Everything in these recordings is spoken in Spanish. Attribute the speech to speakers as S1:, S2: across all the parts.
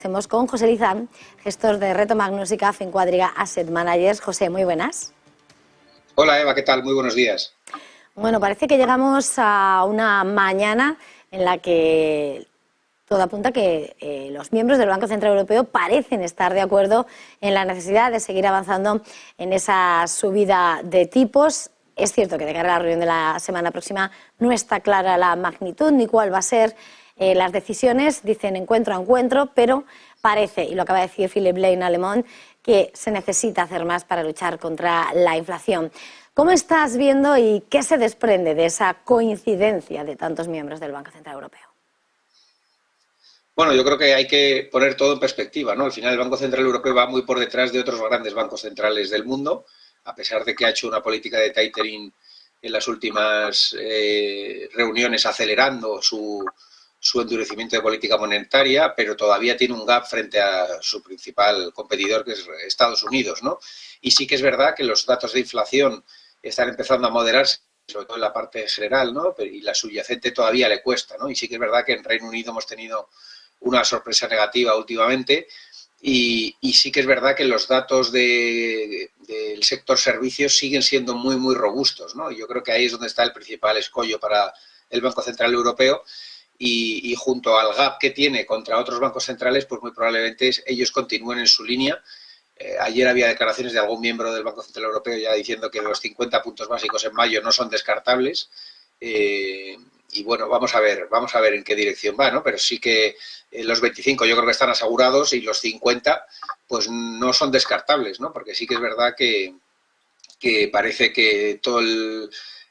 S1: Hacemos con José Lizán, gestor de Reto Magnus y CAF en Quadriga Asset Managers. José, muy buenas.
S2: Hola Eva, ¿qué tal? Muy buenos días.
S1: Bueno, parece que llegamos a una mañana en la que todo apunta que los miembros del Banco Central Europeo parecen estar de acuerdo en la necesidad de seguir avanzando en esa subida de tipos. Es cierto que de cara a la reunión de la semana próxima no está clara la magnitud ni cuál va a ser las decisiones, dicen encuentro a encuentro, pero parece, y lo acaba de decir Philipp Lane alemán, que se necesita hacer más para luchar contra la inflación. ¿Cómo estás viendo y qué se desprende de esa coincidencia de tantos miembros del Banco Central Europeo?
S2: Bueno, yo creo que hay que poner todo en perspectiva, ¿no? Al final el Banco Central Europeo va muy por detrás de otros grandes bancos centrales del mundo, a pesar de que ha hecho una política de tapering en las últimas reuniones acelerando su endurecimiento de política monetaria, pero todavía tiene un gap frente a su principal competidor, que es Estados Unidos, ¿no? Y sí que es verdad que los datos de inflación están empezando a moderarse, sobre todo en la parte general, ¿no? Y la subyacente todavía le cuesta, ¿no? Y sí que es verdad que en Reino Unido hemos tenido una sorpresa negativa últimamente y sí que es verdad que los datos del sector servicios siguen siendo muy, muy robustos, ¿no? Y yo creo que ahí es donde está el principal escollo para el Banco Central Europeo. Y junto al gap que tiene contra otros bancos centrales, pues muy probablemente ellos continúen en su línea. Ayer había declaraciones de algún miembro del Banco Central Europeo ya diciendo que los 50 puntos básicos en mayo no son descartables. Y bueno, vamos a ver en qué dirección va, ¿no? Pero sí que los 25 yo creo que están asegurados y los 50 pues no son descartables, ¿no? Porque sí que es verdad que parece que toda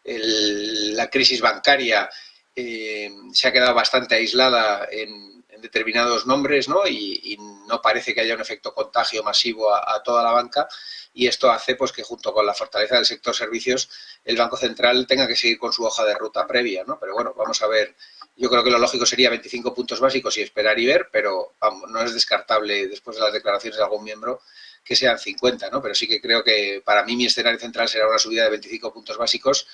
S2: la crisis bancaria se ha quedado bastante aislada en determinados nombres, ¿no? Y no parece que haya un efecto contagio masivo a toda la banca, y esto hace pues que junto con la fortaleza del sector servicios el Banco Central tenga que seguir con su hoja de ruta previa, ¿no? Pero bueno, vamos a ver. Yo creo que lo lógico sería 25 puntos básicos y esperar y ver, pero vamos, no es descartable después de las declaraciones de algún miembro que sean 50, ¿no? Pero sí que creo que para mí mi escenario central será una subida de 25 puntos básicos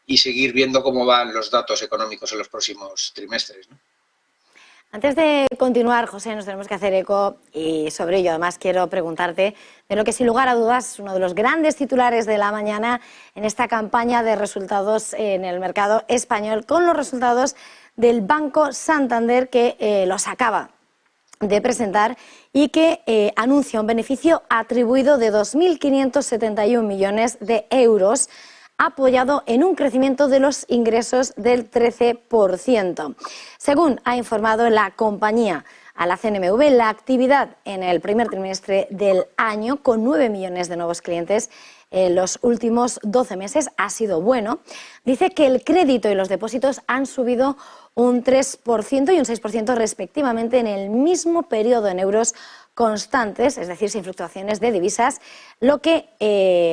S2: y seguir viendo cómo van los datos económicos en los próximos trimestres, ¿no?
S1: Antes de continuar, José, nos tenemos que hacer eco y sobre ello además quiero preguntarte de lo que sin lugar a dudas es uno de los grandes titulares de la mañana en esta campaña de resultados en el mercado español, con los resultados del Banco Santander que los acaba de presentar y que anuncia un beneficio atribuido de 2.571 millones de euros, apoyado en un crecimiento de los ingresos del 13%. Según ha informado la compañía a la CNMV, la actividad en el primer trimestre del año, con 9 millones de nuevos clientes en los últimos 12 meses, ha sido bueno. Dice que el crédito y los depósitos han subido un 3% y un 6% respectivamente en el mismo periodo en euros constantes, es decir, sin fluctuaciones de divisas, lo que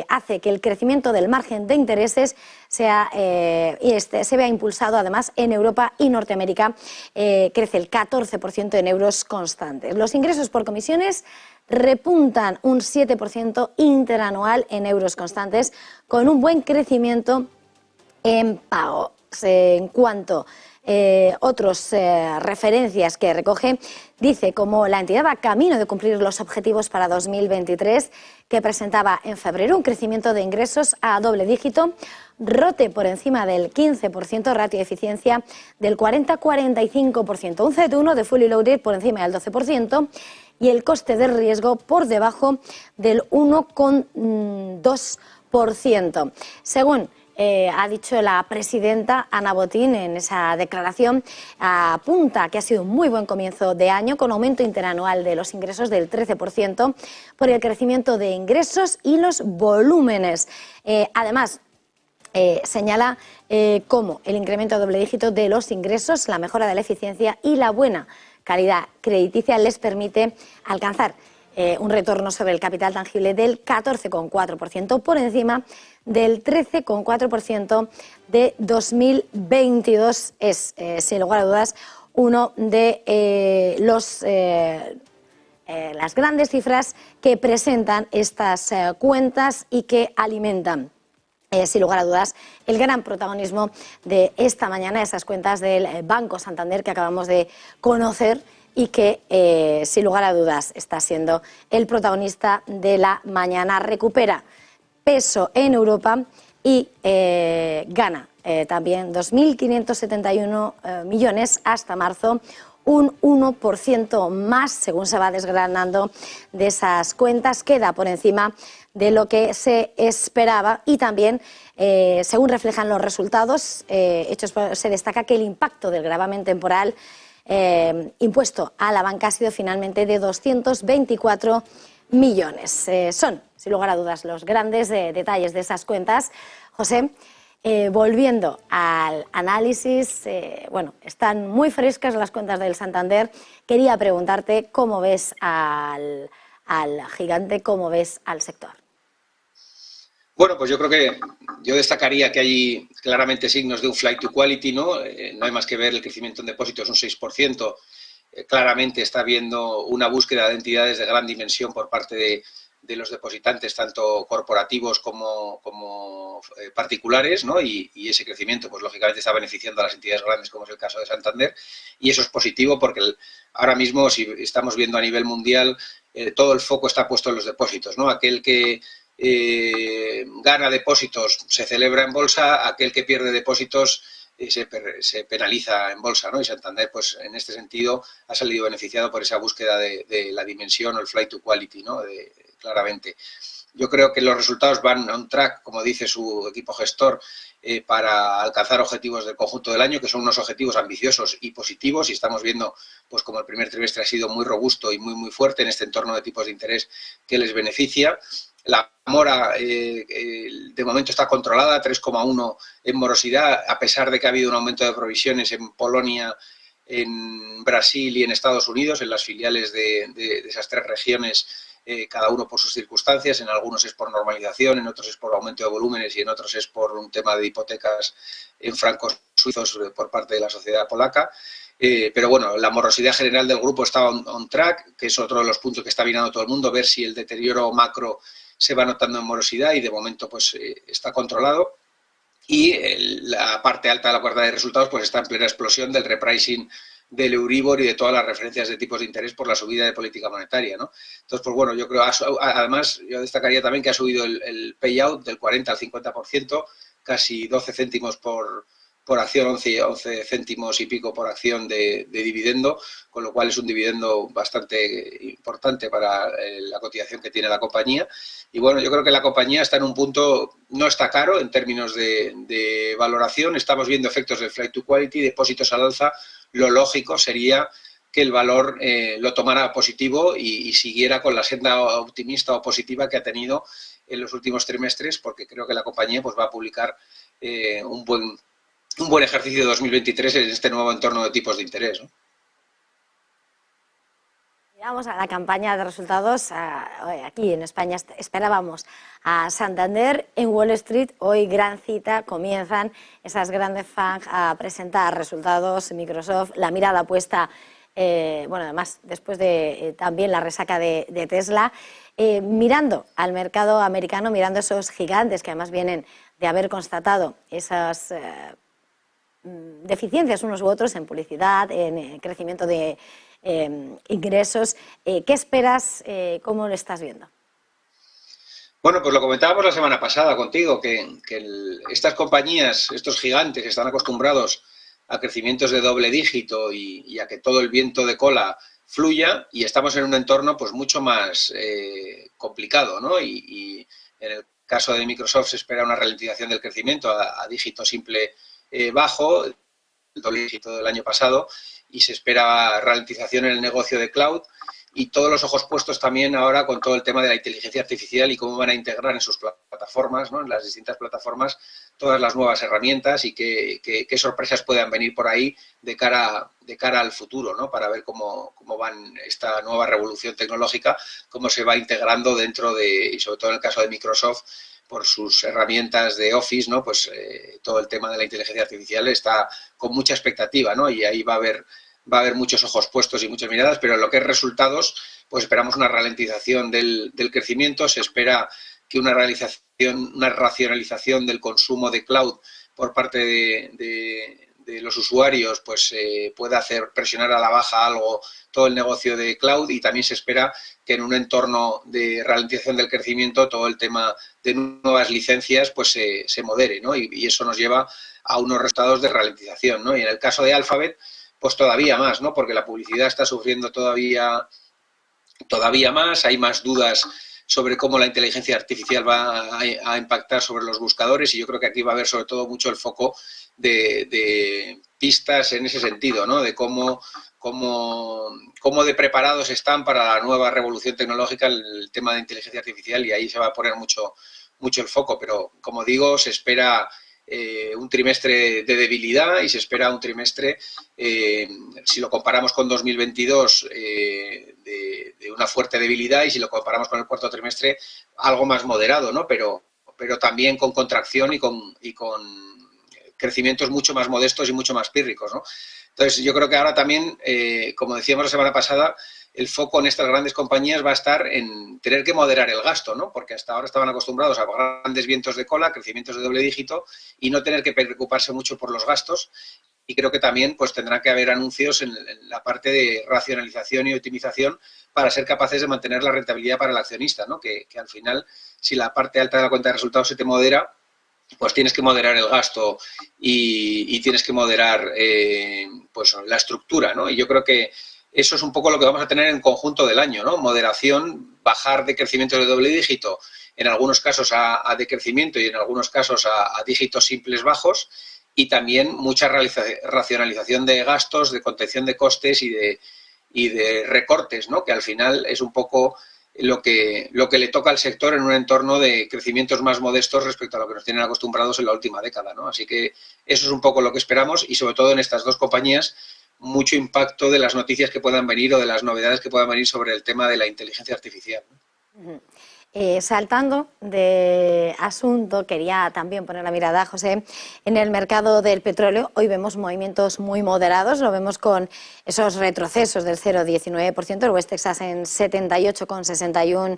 S1: hace que el crecimiento del margen de intereses se vea impulsado además en Europa y Norteamérica, crece el 14% en euros constantes. Los ingresos por comisiones repuntan un 7% interanual en euros constantes, con un buen crecimiento en pagos. En cuanto otras referencias que recoge, dice como la entidad va camino de cumplir los objetivos para 2023 que presentaba en febrero, un crecimiento de ingresos a doble dígito, ROTE por encima del 15%, ratio de eficiencia del 40-45%, un CET1 de fully loaded por encima del 12% y el coste de riesgo por debajo del 1,2%. Según ha dicho la presidenta Ana Botín en esa declaración, apunta que ha sido un muy buen comienzo de año, con aumento interanual de los ingresos del 13% por el crecimiento de ingresos y los volúmenes. Además, señala cómo el incremento a doble dígito de los ingresos, la mejora de la eficiencia y la buena calidad crediticia les permite alcanzar un retorno sobre el capital tangible del 14,4%, por encima del 13,4% de 2022. Es, sin lugar a dudas, uno de las grandes cifras que presentan estas cuentas y que alimentan, sin lugar a dudas, el gran protagonismo de esta mañana, esas cuentas del Banco Santander que acabamos de conocer y que, sin lugar a dudas, está siendo el protagonista de la mañana. Recupera peso en Europa y gana también 2.571 millones hasta marzo, un 1% más, según se va desgranando de esas cuentas. Queda por encima de lo que se esperaba y también, según reflejan los resultados hechos, se destaca que el impacto del gravamen temporal impuesto a la banca ha sido finalmente de 224 millones. Son, sin lugar a dudas, los grandes detalles de esas cuentas. José, volviendo al análisis, bueno, están muy frescas las cuentas del Santander. Quería preguntarte cómo ves al gigante, cómo ves al sector.
S2: Bueno, pues yo creo que yo destacaría que hay claramente signos de un flight to quality, ¿no? No hay más que ver el crecimiento en depósitos, un 6%. Claramente está habiendo una búsqueda de entidades de gran dimensión por parte de los depositantes, tanto corporativos como particulares, ¿no? Y ese crecimiento, pues lógicamente está beneficiando a las entidades grandes, como es el caso de Santander, y eso es positivo porque ahora mismo, si estamos viendo a nivel mundial, todo el foco está puesto en los depósitos, ¿no? Aquel que gana depósitos se celebra en bolsa, aquel que pierde depósitos se penaliza en bolsa, ¿no? Y Santander, pues en este sentido, ha salido beneficiado por esa búsqueda de la dimensión o el flight to quality, ¿no? Claramente. Yo creo que los resultados van on track, como dice su equipo gestor, para alcanzar objetivos del conjunto del año, que son unos objetivos ambiciosos y positivos, y estamos viendo pues como el primer trimestre ha sido muy robusto y muy fuerte en este entorno de tipos de interés que les beneficia. La mora de momento está controlada, 3,1 en morosidad, a pesar de que ha habido un aumento de provisiones en Polonia, en Brasil y en Estados Unidos, en las filiales de esas tres regiones, cada uno por sus circunstancias. En algunos es por normalización, en otros es por aumento de volúmenes y en otros es por un tema de hipotecas en francos suizos por parte de la sociedad polaca. Pero bueno, la morosidad general del grupo está on track, que es otro de los puntos que está mirando todo el mundo, ver si el deterioro macro se va notando en morosidad y de momento pues está controlado. Y la parte alta de la cuerda de resultados pues está en plena explosión del repricing del Euribor y de todas las referencias de tipos de interés por la subida de política monetaria, ¿no? Entonces, pues bueno, yo creo, además, yo destacaría también que ha subido el payout del 40 al 50%, casi 12 céntimos por acción, 11 céntimos y pico por acción de dividendo, con lo cual es un dividendo bastante importante para la cotización que tiene la compañía. Y bueno, yo creo que la compañía está en un punto, no está caro en términos de valoración, estamos viendo efectos del flight to quality, depósitos al alza. Lo lógico sería que el valor lo tomara positivo y siguiera con la senda optimista o positiva que ha tenido en los últimos trimestres, porque creo que la compañía pues va a publicar un buen ejercicio de 2023 en este nuevo entorno de tipos de interés, ¿no?
S1: Miramos a la campaña de resultados. Aquí en España esperábamos a Santander. En Wall Street hoy gran cita, comienzan esas grandes FANG a presentar resultados. Microsoft, la mirada puesta, bueno, además después de también la resaca de Tesla, mirando al mercado americano, mirando esos gigantes que además vienen de haber constatado esas deficiencias unos u otros en publicidad, en crecimiento de ingresos. ¿Qué esperas? ¿Cómo lo estás viendo?
S2: Bueno, pues lo comentábamos la semana pasada contigo, que estas compañías, estos gigantes, están acostumbrados a crecimientos de doble dígito y a que todo el viento de cola fluya, y estamos en un entorno pues mucho más complicado, ¿no? Y en el caso de Microsoft se espera una ralentización del crecimiento a dígito simple bajo, el doble dígito del año pasado, y se espera ralentización en el negocio de cloud, y todos los ojos puestos también ahora con todo el tema de la inteligencia artificial y cómo van a integrar en sus plataformas, ¿no? En las distintas plataformas, todas las nuevas herramientas y qué sorpresas puedan venir por ahí de cara al futuro, ¿no? Para ver cómo van esta nueva revolución tecnológica, cómo se va integrando dentro de, y sobre todo en el caso de Microsoft, por sus herramientas de Office, ¿no? Pues todo el tema de la inteligencia artificial está con mucha expectativa, ¿no? Y ahí va a haber muchos ojos puestos y muchas miradas, pero en lo que es resultados, pues esperamos una ralentización del crecimiento, se espera que una racionalización del consumo de cloud por parte de los usuarios pues pueda hacer presionar a la baja algo todo el negocio de cloud, y también se espera que en un entorno de ralentización del crecimiento todo el tema de nuevas licencias pues se modere, ¿no? Y eso nos lleva a unos resultados de ralentización, ¿no? Y en el caso de Alphabet pues todavía más, ¿no? Porque la publicidad está sufriendo todavía más, hay más dudas sobre cómo la inteligencia artificial va a impactar sobre los buscadores, y yo creo que aquí va a haber sobre todo mucho el foco de pistas en ese sentido, ¿no? De cómo de preparados están para la nueva revolución tecnológica el tema de inteligencia artificial, y ahí se va a poner mucho el foco. Pero, como digo, se espera un trimestre de debilidad, y se espera un trimestre, si lo comparamos con 2022, de una fuerte debilidad, y si lo comparamos con el cuarto trimestre, algo más moderado, ¿no? Pero también con contracción y con crecimientos mucho más modestos y mucho más pírricos, ¿no? Entonces, yo creo que ahora también, como decíamos la semana pasada, el foco en estas grandes compañías va a estar en tener que moderar el gasto, ¿no? Porque hasta ahora estaban acostumbrados a grandes vientos de cola, crecimientos de doble dígito, y no tener que preocuparse mucho por los gastos. Y creo que también pues tendrá que haber anuncios en la parte de racionalización y optimización para ser capaces de mantener la rentabilidad para el accionista, ¿no? Que al final, si la parte alta de la cuenta de resultados se te modera, pues tienes que moderar el gasto y tienes que moderar pues la estructura, ¿no? Y yo creo que eso es un poco lo que vamos a tener en conjunto del año, ¿no? Moderación, bajar de crecimiento de doble dígito, en algunos casos a decrecimiento y en algunos casos a dígitos simples bajos, y también mucha racionalización de gastos, de contención de costes y de recortes, ¿no? Que al final es un poco lo que le toca al sector en un entorno de crecimientos más modestos respecto a lo que nos tienen acostumbrados en la última década, ¿no? Así que eso es un poco lo que esperamos, y sobre todo en estas dos compañías, mucho impacto de las noticias que puedan venir o de las novedades que puedan venir sobre el tema de la inteligencia artificial, ¿no?
S1: Saltando de asunto, quería también poner la mirada, José, en el mercado del petróleo. Hoy vemos movimientos muy moderados, lo vemos con esos retrocesos del 0,19%, el West Texas en 78,61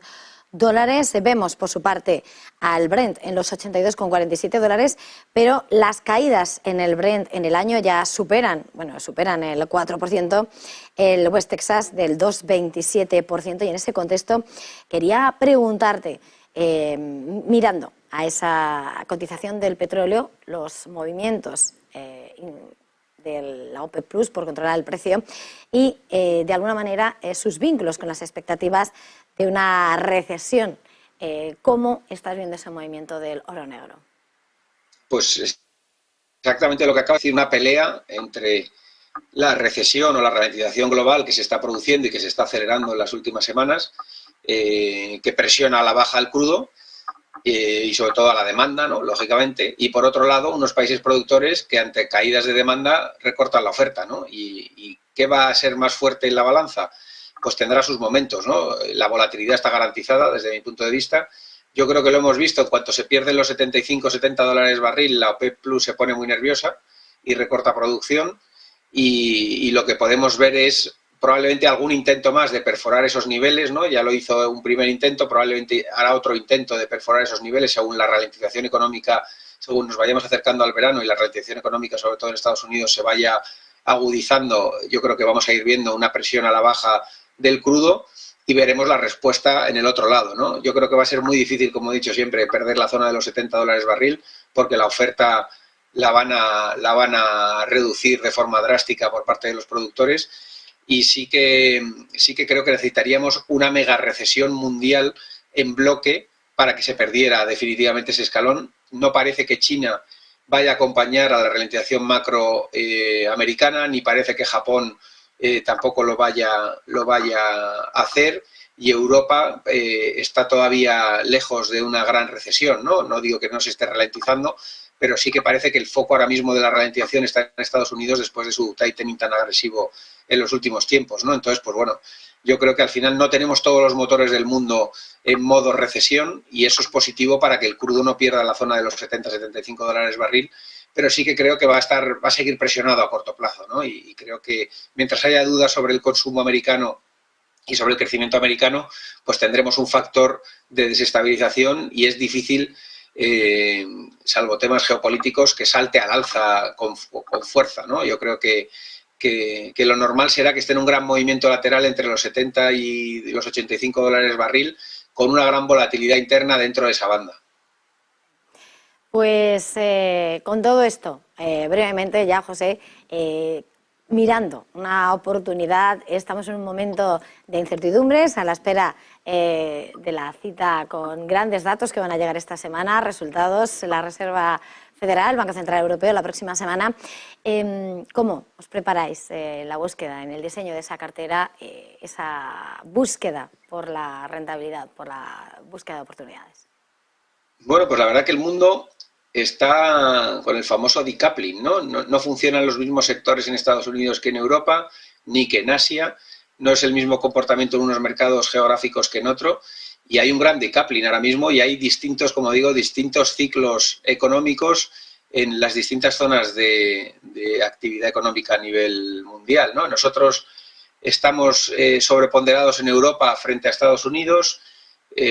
S1: dólares. Vemos, por su parte, al Brent en los 82,47 dólares, pero las caídas en el Brent en el año ya superan el 4%, el West Texas del 2,27%, y en ese contexto quería preguntarte, mirando a esa cotización del petróleo, los movimientos de la OPEP Plus por controlar el precio y, de alguna manera, sus vínculos con las expectativas de una recesión. ¿Cómo estás viendo ese movimiento del oro negro?
S2: Pues exactamente lo que acaba de decir, una pelea entre la recesión o la ralentización global que se está produciendo y que se está acelerando en las últimas semanas, que presiona a la baja el crudo, y sobre todo a la demanda, ¿no? Lógicamente, y por otro lado unos países productores que ante caídas de demanda recortan la oferta, ¿no? ¿Y qué va a ser más fuerte en la balanza? Pues tendrá sus momentos, ¿no? La volatilidad está garantizada desde mi punto de vista. Yo creo que lo hemos visto, en cuanto se pierden los 75-70 dólares barril, la OPEP Plus se pone muy nerviosa y recorta producción, y lo que podemos ver es probablemente algún intento más de perforar esos niveles, ¿no? Ya lo hizo un primer intento, probablemente hará otro intento de perforar esos niveles según la ralentización económica, según nos vayamos acercando al verano y la ralentización económica, sobre todo en Estados Unidos, se vaya agudizando. Yo creo que vamos a ir viendo una presión a la baja del crudo y veremos la respuesta en el otro lado, ¿no? Yo creo que va a ser muy difícil, como he dicho siempre, perder la zona de los 70 dólares barril, porque la oferta la van a reducir de forma drástica por parte de los productores. Y sí que creo que necesitaríamos una mega recesión mundial en bloque para que se perdiera definitivamente ese escalón. No parece que China vaya a acompañar a la ralentización macro americana, ni parece que Japón tampoco lo vaya a hacer, y Europa está todavía lejos de una gran recesión, ¿no? No digo que no se esté ralentizando, pero sí que parece que el foco ahora mismo de la ralentización está en Estados Unidos después de su tightening tan agresivo en los últimos tiempos, ¿no? Entonces, pues bueno, yo creo que al final no tenemos todos los motores del mundo en modo recesión, y eso es positivo para que el crudo no pierda la zona de los 70-75 dólares barril, pero sí que creo que va a seguir presionado a corto plazo, ¿no? Y creo que mientras haya dudas sobre el consumo americano y sobre el crecimiento americano, pues tendremos un factor de desestabilización, y es difícil salvo temas geopolíticos, que salte al alza con fuerza, ¿no? Yo creo que lo normal será que esté en un gran movimiento lateral entre los 70 y los 85 dólares barril, con una gran volatilidad interna dentro de esa banda.
S1: Pues con todo esto, brevemente ya, José, mirando una oportunidad, estamos en un momento de incertidumbres, a la espera de la cita con grandes datos que van a llegar esta semana, resultados, la Reserva Federal, Banco Central Europeo, la próxima semana. ¿Cómo os preparáis la búsqueda, en el diseño de esa cartera, esa búsqueda por la rentabilidad, por la búsqueda de oportunidades?
S2: Bueno, pues la verdad que el mundo está con el famoso decoupling, ¿no? No funcionan los mismos sectores en Estados Unidos que en Europa, ni que en Asia, no es el mismo comportamiento en unos mercados geográficos que en otro, y hay un gran decoupling ahora mismo y hay distintos, como digo, distintos ciclos económicos en las distintas zonas de actividad económica a nivel mundial, ¿no? Nosotros estamos sobreponderados en Europa frente a Estados Unidos.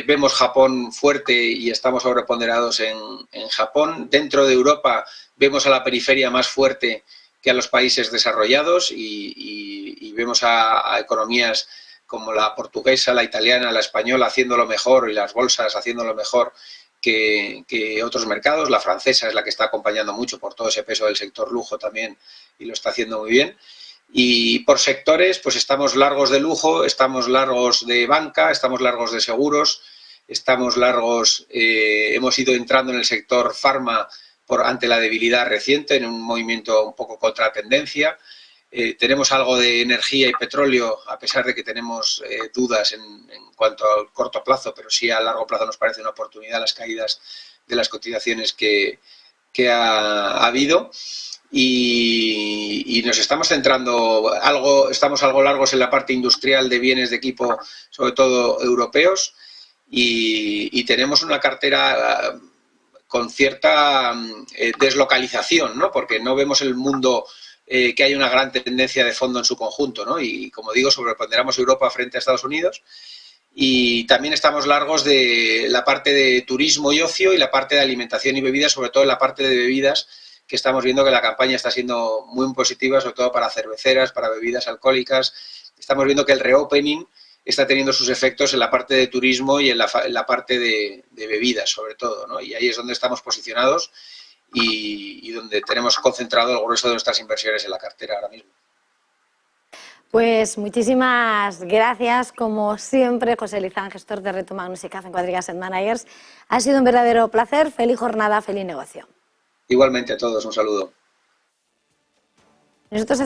S2: Vemos Japón fuerte y estamos sobreponderados en Japón. Dentro de Europa vemos a la periferia más fuerte que a los países desarrollados y vemos a economías como la portuguesa, la italiana, la española haciéndolo mejor y las bolsas haciéndolo mejor que otros mercados. La francesa es la que está acompañando mucho por todo ese peso del sector lujo también y lo está haciendo muy bien. Y por sectores, pues estamos largos de lujo, estamos largos de banca, estamos largos de seguros, estamos largos, hemos ido entrando en el sector farma ante la debilidad reciente, en un movimiento un poco contra tendencia. Tenemos algo de energía y petróleo, a pesar de que tenemos dudas en cuanto al corto plazo, pero sí a largo plazo nos parece una oportunidad las caídas de las cotizaciones que ha habido. Y nos estamos centrando estamos algo largos en la parte industrial de bienes de equipo, sobre todo europeos, y tenemos una cartera con cierta deslocalización, ¿no? Porque no vemos el mundo que hay una gran tendencia de fondo en su conjunto, ¿no? Y como digo, sobreponderamos Europa frente a Estados Unidos. Y también estamos largos de la parte de turismo y ocio y la parte de alimentación y bebidas, sobre todo en la parte de bebidas, que estamos viendo que la campaña está siendo muy positiva, sobre todo para cerveceras, para bebidas alcohólicas. Estamos viendo que el reopening está teniendo sus efectos en la parte de turismo y en la parte de bebidas, sobre todo, ¿no? Y ahí es donde estamos posicionados y donde tenemos concentrado el grueso de nuestras inversiones en la cartera ahora mismo.
S1: Pues muchísimas gracias, como siempre, José Lizán, gestor de Reto Magnus y Café en Cuadriga Asset Managers. Ha sido un verdadero placer, feliz jornada, feliz negocio.
S2: Igualmente a todos, un saludo.
S1: Nosotros